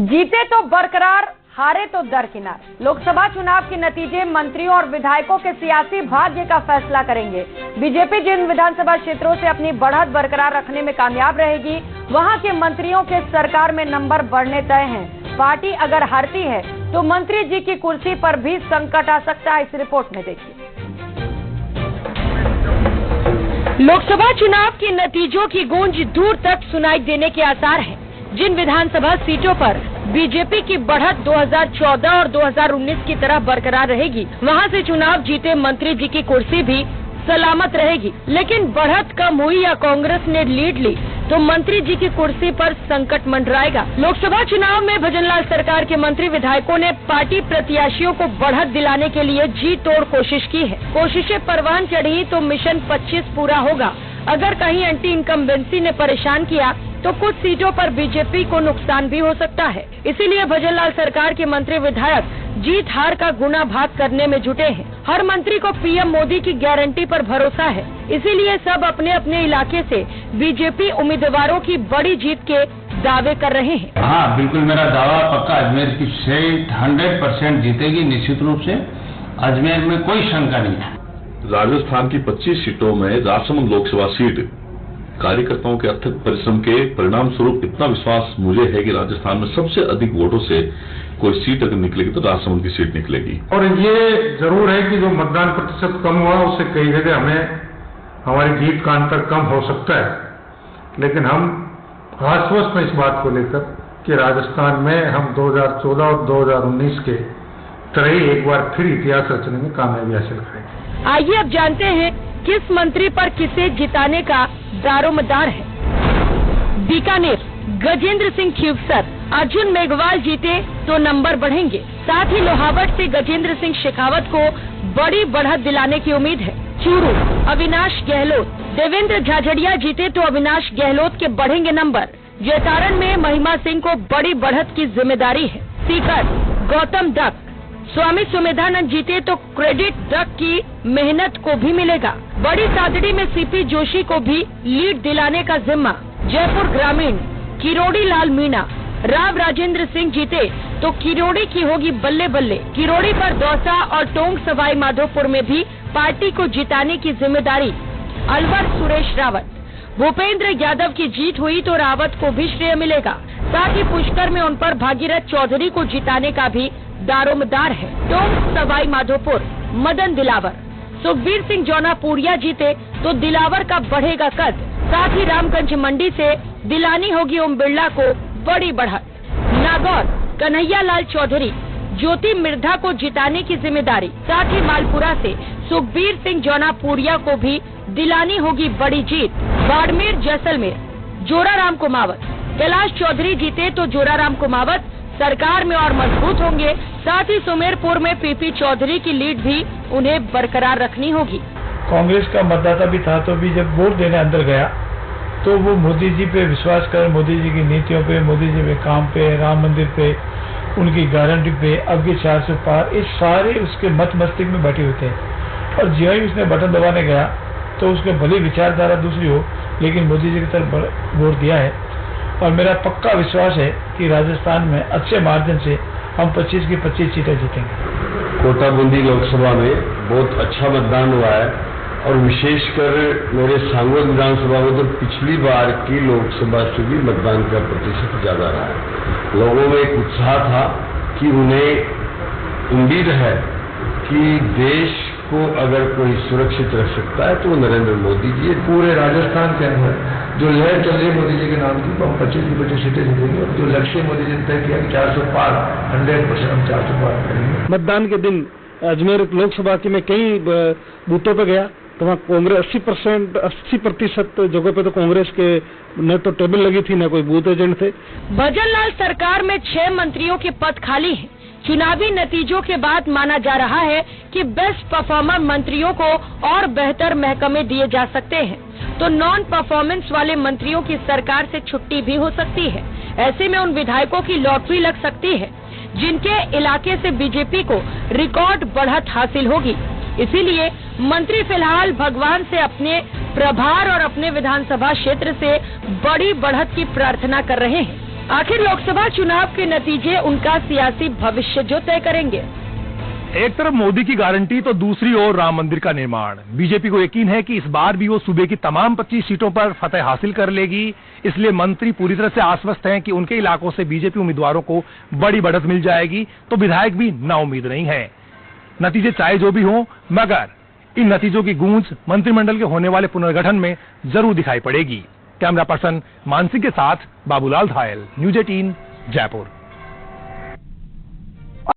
जीते तो बरकरार, हारे तो दरकिनार। लोकसभा चुनाव के नतीजे मंत्रियों और विधायकों के सियासी भाग्य का फैसला करेंगे। बीजेपी जिन विधानसभा क्षेत्रों से अपनी बढ़त बरकरार रखने में कामयाब रहेगी, वहां के मंत्रियों के सरकार में नंबर बढ़ने तय हैं। पार्टी अगर हारती है तो मंत्री जी की कुर्सी पर भी संकट आ सकता है। इस रिपोर्ट में देखिए। लोकसभा चुनाव के नतीजों की गूंज दूर तक सुनाई देने के आसार हैं। जिन विधानसभा सीटों पर बीजेपी की बढ़त 2014 और 2019 की तरह बरकरार रहेगी, वहां से चुनाव जीते मंत्री जी की कुर्सी भी सलामत रहेगी। लेकिन बढ़त कम हुई या कांग्रेस ने लीड ली तो मंत्री जी की कुर्सी पर संकट मंडराएगा। लोकसभा चुनाव में भजनलाल सरकार के मंत्री विधायकों ने पार्टी प्रत्याशियों को बढ़त दिलाने के लिए जी तोड़ कोशिश की है। कोशिशें परवान चढ़ी तो मिशन 25 पूरा होगा। अगर कहीं एंटी इनकम्बेंसी ने परेशान किया तो कुछ सीटों पर बीजेपी को नुकसान भी हो सकता है। इसीलिए भजनलाल सरकार के मंत्री विधायक जीत हार का गुना भाग करने में जुटे हैं। हर मंत्री को पीएम मोदी की गारंटी पर भरोसा है, इसीलिए सब अपने अपने इलाके से बीजेपी उम्मीदवारों की बड़ी जीत के दावे कर रहे हैं। हाँ, बिल्कुल मेरा दावा पक्का। अजमेर की सीट 100% जीतेगी निश्चित रूप से। अजमेर में कोई शंका नहीं है। राजस्थान की 25 सीटों में राजसमंद लोकसभा सीट कार्यकर्ताओं के अथक परिश्रम के परिणाम स्वरूप इतना विश्वास मुझे है कि राजस्थान में सबसे अधिक वोटों से कोई सीट अगर निकलेगी तो राजसमंद की सीट निकलेगी। और ये जरूर है कि जो मतदान प्रतिशत कम हुआ उससे कई जगह हमें हमारी जीत का अंतर कम हो सकता है, लेकिन हम आश्वस्त हैं इस बात को लेकर कि राजस्थान में हम 2014 और 2019 के तरह ही एक बार फिर इतिहास रचने में कामयाबी हासिल करेंगे। आइए अब जानते हैं किस मंत्री पर किसे जिताने का दारोमदार है। बीकानेर गजेंद्र सिंह खीवसर, अर्जुन मेघवाल जीते तो नंबर बढ़ेंगे। साथ ही लोहावट से गजेंद्र सिंह शेखावत को बड़ी बढ़त दिलाने की उम्मीद है। चूरू अविनाश गहलोत, देवेंद्र झाझड़िया जीते तो अविनाश गहलोत के बढ़ेंगे नंबर। जैतारण में महिमा सिंह को बड़ी बढ़त की जिम्मेदारी है। सीकर गौतम डक, स्वामी सुमेधानंद जीते तो क्रेडिट डक की मेहनत को भी मिलेगा। बड़ी सादड़ी में सीपी जोशी को भी लीड दिलाने का जिम्मा। जयपुर ग्रामीण किरोड़ी लाल मीणा, राव राजेंद्र सिंह जीते तो किरोड़ी की होगी बल्ले बल्ले। किरोड़ी पर दौसा और टोंक सवाई माधोपुर में भी पार्टी को जिताने की जिम्मेदारी। अलवर सुरेश रावत, भूपेंद्र यादव की जीत हुई तो रावत को भी श्रेय मिलेगा। साथ ही पुष्कर में उन पर भागीरथ चौधरी को जिताने का भी दारोमदार है। टोंक सवाई माधोपुर मदन दिलावर, सुखबीर सिंह जौनापुरिया जीते तो दिलावर का बढ़ेगा कद। साथ ही रामगंज मंडी से दिलानी होगी ओम बिरला को बड़ी बढ़त। नागौर कन्हैया लाल चौधरी, ज्योति मिर्धा को जिताने की जिम्मेदारी। साथ ही मालपुरा से सुखबीर सिंह जौनापुरिया को भी दिलानी होगी बड़ी जीत। बाड़मेर जैसलमेर जोराराम कुमावत, कैलाश चौधरी जीते तो जोराराम कुमावत सरकार में और मजबूत होंगे। साथ ही सुमेरपुर में पीपी चौधरी की लीड भी उन्हें बरकरार रखनी होगी। कांग्रेस का मतदाता भी था तो भी जब वोट देने अंदर गया तो वो मोदी जी पे विश्वास कर, मोदी जी की नीतियों पे, मोदी जी के काम पे, राम मंदिर पे, उनकी गारंटी पे, अब के 400 पार, इस सारे उसके मत मस्तिष्क में बैठे हुए थे। और ज्यों ही उसने बटन दबाने गया तो उसके भले विचारधारा दूसरी हो, लेकिन मोदी जी की तरफ वोट दिया है। और मेरा पक्का विश्वास है कि राजस्थान में अच्छे मार्जिन से हम 25 की 25 सीटें जीतेंगे। कोटा बूंदी लोकसभा में बहुत अच्छा मतदान हुआ है और विशेषकर मेरे सांगोल विधानसभा में तो पिछली बार की लोकसभा से भी मतदान का प्रतिशत ज्यादा रहा है। लोगों में एक उत्साह था कि उन्हें उम्मीद है कि देश को अगर कोई सुरक्षित रख सकता है तो वो नरेंद्र मोदी जी। पूरे राजस्थान के अंदर जो लहर चल रही है मोदी जी के नाम की, तो हम 25 की 25 सीटें जीतेंगे। और जो लक्ष्य मोदी जी ने तय किया 400 पार, 100% हम 400 पार करेंगे। मतदान के दिन अजमेर लोकसभा की मैं कई बूथों पे गया तो वहाँ कांग्रेस 80% जगह पे तो कांग्रेस के न तो टेबल लगी थी न कोई बूथ एजेंट थे। भजनलाल सरकार में 6 मंत्रियों के पद खाली हैं। चुनावी नतीजों के बाद माना जा रहा है कि बेस्ट परफॉर्मर मंत्रियों को और बेहतर महकमे दिए जा सकते हैं, तो नॉन परफॉर्मेंस वाले मंत्रियों की सरकार से छुट्टी भी हो सकती है। ऐसे में उन विधायकों की लॉटरी लग सकती है जिनके इलाके से बीजेपी को रिकॉर्ड बढ़त हासिल होगी। इसीलिए मंत्री फिलहाल भगवान से अपने प्रभार और अपने विधानसभा क्षेत्र से बड़ी बढ़त की प्रार्थना कर रहे हैं। आखिर लोकसभा चुनाव के नतीजे उनका सियासी भविष्य जो तय करेंगे। एक तरफ मोदी की गारंटी तो दूसरी ओर राम मंदिर का निर्माण। बीजेपी को यकीन है कि इस बार भी वो सूबे की तमाम 25 सीटों पर फतह हासिल कर लेगी, इसलिए मंत्री पूरी तरह से आश्वस्त हैं कि उनके इलाकों से बीजेपी उम्मीदवारों को बड़ी बढ़त मिल जाएगी, तो विधायक भी नाउम्मीद नहीं है। नतीजे चाहे जो भी हों, मगर इन नतीजों की गूंज मंत्रिमंडल के होने वाले पुनर्गठन में जरूर दिखाई पड़ेगी। कैमरा पर्सन मानसिंह के साथ बाबूलाल धायल, न्यूज़ 18 जयपुर।